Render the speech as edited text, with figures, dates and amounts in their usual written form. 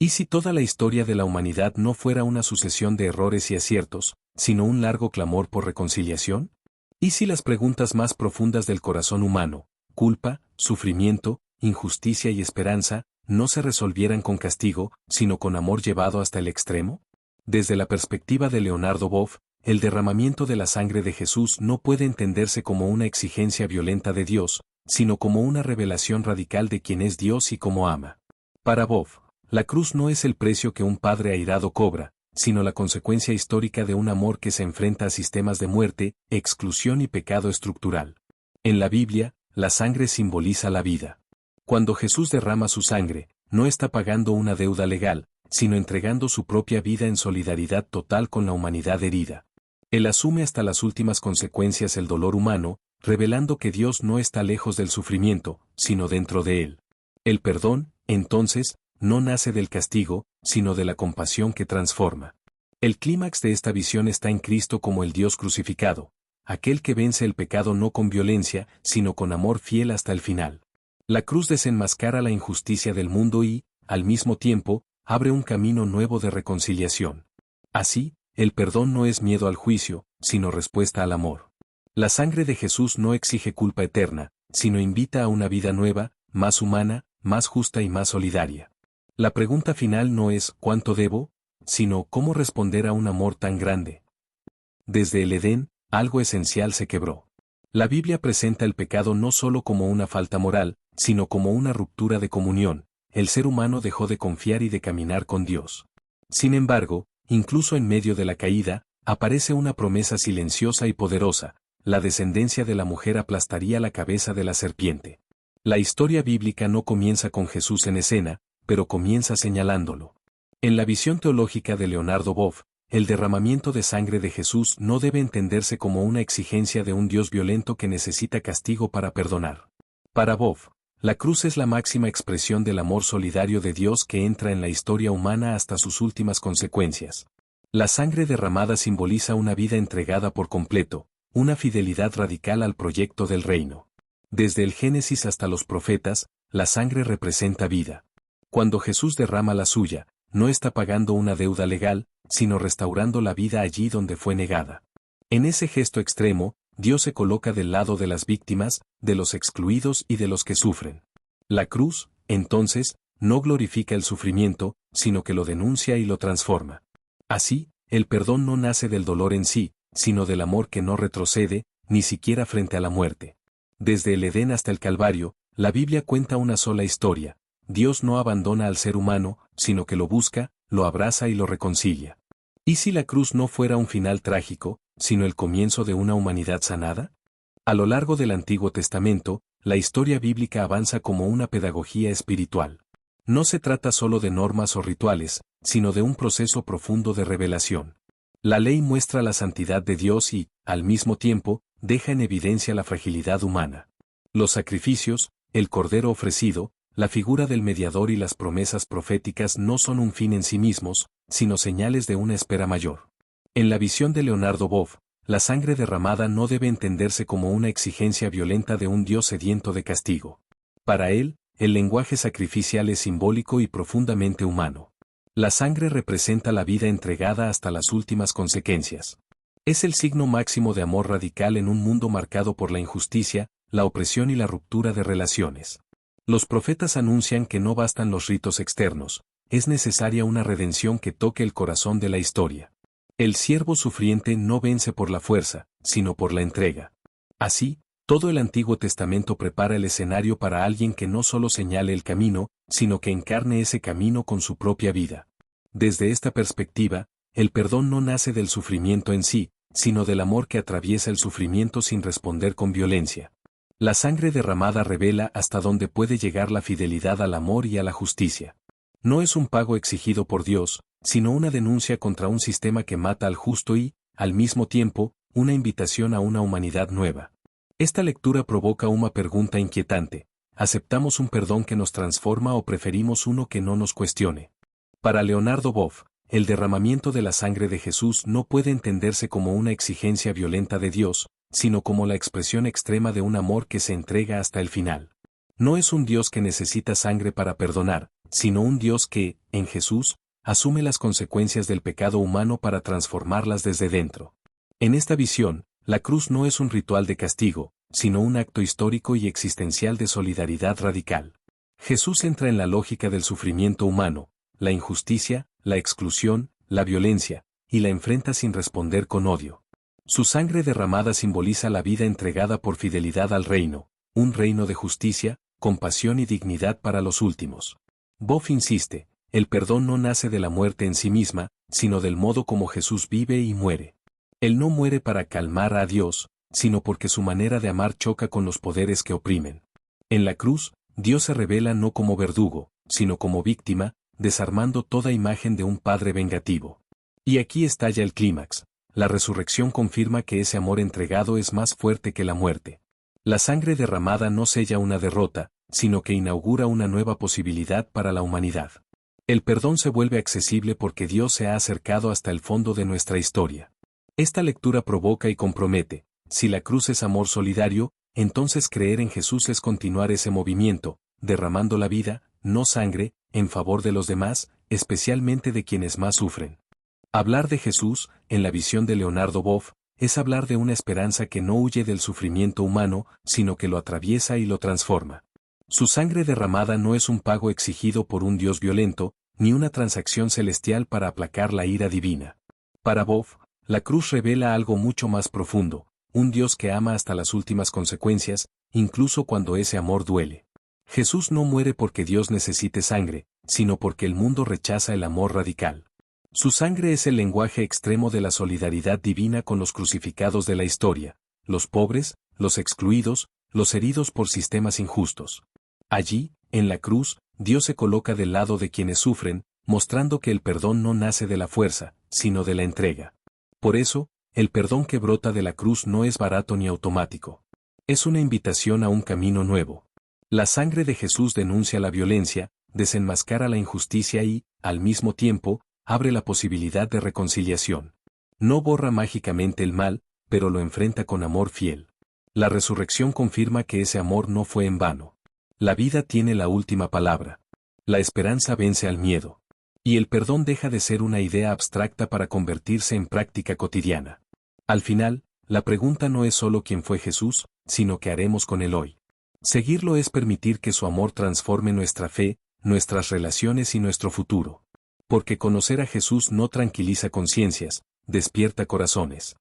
¿Y si toda la historia de la humanidad no fuera una sucesión de errores y aciertos, sino un largo clamor por reconciliación? ¿Y si las preguntas más profundas del corazón humano, culpa, sufrimiento, injusticia y esperanza, no se resolvieran con castigo, sino con amor llevado hasta el extremo? Desde la perspectiva de Leonardo Boff, el derramamiento de la sangre de Jesús no puede entenderse como una exigencia violenta de Dios, sino como una revelación radical de quién es Dios y cómo ama. Para Boff, la cruz no es el precio que un padre airado cobra, sino la consecuencia histórica de un amor que se enfrenta a sistemas de muerte, exclusión y pecado estructural. En la Biblia, la sangre simboliza la vida. Cuando Jesús derrama su sangre, no está pagando una deuda legal, sino entregando su propia vida en solidaridad total con la humanidad herida. Él asume hasta las últimas consecuencias el dolor humano, revelando que Dios no está lejos del sufrimiento, sino dentro de él. El perdón, entonces, no nace del castigo, sino de la compasión que transforma. El clímax de esta visión está en Cristo como el Dios crucificado, aquel que vence el pecado no con violencia, sino con amor fiel hasta el final. La cruz desenmascara la injusticia del mundo y, al mismo tiempo, abre un camino nuevo de reconciliación. Así, el perdón no es miedo al juicio, sino respuesta al amor. La sangre de Jesús no exige culpa eterna, sino invita a una vida nueva, más humana, más justa y más solidaria. La pregunta final no es ¿cuánto debo?, sino ¿cómo responder a un amor tan grande? Desde el Edén, algo esencial se quebró. La Biblia presenta el pecado no solo como una falta moral, sino como una ruptura de comunión. El ser humano dejó de confiar y de caminar con Dios. Sin embargo, incluso en medio de la caída, aparece una promesa silenciosa y poderosa: la descendencia de la mujer aplastaría la cabeza de la serpiente. La historia bíblica no comienza con Jesús en escena, pero comienza señalándolo. En la visión teológica de Leonardo Boff, el derramamiento de sangre de Jesús no debe entenderse como una exigencia de un Dios violento que necesita castigo para perdonar. Para Boff, la cruz es la máxima expresión del amor solidario de Dios que entra en la historia humana hasta sus últimas consecuencias. La sangre derramada simboliza una vida entregada por completo, una fidelidad radical al proyecto del reino. Desde el Génesis hasta los profetas, la sangre representa vida. Cuando Jesús derrama la suya, no está pagando una deuda legal, sino restaurando la vida allí donde fue negada. En ese gesto extremo, Dios se coloca del lado de las víctimas, de los excluidos y de los que sufren. La cruz, entonces, no glorifica el sufrimiento, sino que lo denuncia y lo transforma. Así, el perdón no nace del dolor en sí, sino del amor que no retrocede, ni siquiera frente a la muerte. Desde el Edén hasta el Calvario, la Biblia cuenta una sola historia: Dios no abandona al ser humano, sino que lo busca, lo abraza y lo reconcilia. ¿Y si la cruz no fuera un final trágico, sino el comienzo de una humanidad sanada? A lo largo del Antiguo Testamento, la historia bíblica avanza como una pedagogía espiritual. No se trata solo de normas o rituales, sino de un proceso profundo de revelación. La ley muestra la santidad de Dios y, al mismo tiempo, deja en evidencia la fragilidad humana. Los sacrificios, el cordero ofrecido, la figura del mediador y las promesas proféticas no son un fin en sí mismos, sino señales de una espera mayor. En la visión de Leonardo Boff, la sangre derramada no debe entenderse como una exigencia violenta de un Dios sediento de castigo. Para él, el lenguaje sacrificial es simbólico y profundamente humano. La sangre representa la vida entregada hasta las últimas consecuencias. Es el signo máximo de amor radical en un mundo marcado por la injusticia, la opresión y la ruptura de relaciones. Los profetas anuncian que no bastan los ritos externos, es necesaria una redención que toque el corazón de la historia. El siervo sufriente no vence por la fuerza, sino por la entrega. Así, todo el Antiguo Testamento prepara el escenario para alguien que no solo señale el camino, sino que encarne ese camino con su propia vida. Desde esta perspectiva, el perdón no nace del sufrimiento en sí, sino del amor que atraviesa el sufrimiento sin responder con violencia. La sangre derramada revela hasta dónde puede llegar la fidelidad al amor y a la justicia. No es un pago exigido por Dios, sino una denuncia contra un sistema que mata al justo y, al mismo tiempo, una invitación a una humanidad nueva. Esta lectura provoca una pregunta inquietante: ¿aceptamos un perdón que nos transforma o preferimos uno que no nos cuestione? Para Leonardo Boff, el derramamiento de la sangre de Jesús no puede entenderse como una exigencia violenta de Dios, sino como la expresión extrema de un amor que se entrega hasta el final. No es un Dios que necesita sangre para perdonar, sino un Dios que, en Jesús, asume las consecuencias del pecado humano para transformarlas desde dentro. En esta visión, la cruz no es un ritual de castigo, sino un acto histórico y existencial de solidaridad radical. Jesús entra en la lógica del sufrimiento humano, la injusticia, la exclusión, la violencia, y la enfrenta sin responder con odio. Su sangre derramada simboliza la vida entregada por fidelidad al reino, un reino de justicia, compasión y dignidad para los últimos. Boff insiste, el perdón no nace de la muerte en sí misma, sino del modo como Jesús vive y muere. Él no muere para calmar a Dios, sino porque su manera de amar choca con los poderes que oprimen. En la cruz, Dios se revela no como verdugo, sino como víctima, desarmando toda imagen de un padre vengativo. Y aquí estalla el clímax. La resurrección confirma que ese amor entregado es más fuerte que la muerte. La sangre derramada no sella una derrota, sino que inaugura una nueva posibilidad para la humanidad. El perdón se vuelve accesible porque Dios se ha acercado hasta el fondo de nuestra historia. Esta lectura provoca y compromete. Si la cruz es amor solidario, entonces creer en Jesús es continuar ese movimiento, derramando la vida, no sangre, en favor de los demás, especialmente de quienes más sufren. Hablar de Jesús, en la visión de Leonardo Boff, es hablar de una esperanza que no huye del sufrimiento humano, sino que lo atraviesa y lo transforma. Su sangre derramada no es un pago exigido por un Dios violento, ni una transacción celestial para aplacar la ira divina. Para Boff, la cruz revela algo mucho más profundo, un Dios que ama hasta las últimas consecuencias, incluso cuando ese amor duele. Jesús no muere porque Dios necesite sangre, sino porque el mundo rechaza el amor radical. Su sangre es el lenguaje extremo de la solidaridad divina con los crucificados de la historia, los pobres, los excluidos, los heridos por sistemas injustos. Allí, en la cruz, Dios se coloca del lado de quienes sufren, mostrando que el perdón no nace de la fuerza, sino de la entrega. Por eso, el perdón que brota de la cruz no es barato ni automático. Es una invitación a un camino nuevo. La sangre de Jesús denuncia la violencia, desenmascara la injusticia y, al mismo tiempo, abre la posibilidad de reconciliación. No borra mágicamente el mal, pero lo enfrenta con amor fiel. La resurrección confirma que ese amor no fue en vano. La vida tiene la última palabra. La esperanza vence al miedo. Y el perdón deja de ser una idea abstracta para convertirse en práctica cotidiana. Al final, la pregunta no es solo quién fue Jesús, sino qué haremos con él hoy. Seguirlo es permitir que su amor transforme nuestra fe, nuestras relaciones y nuestro futuro. Porque conocer a Jesús no tranquiliza conciencias, despierta corazones.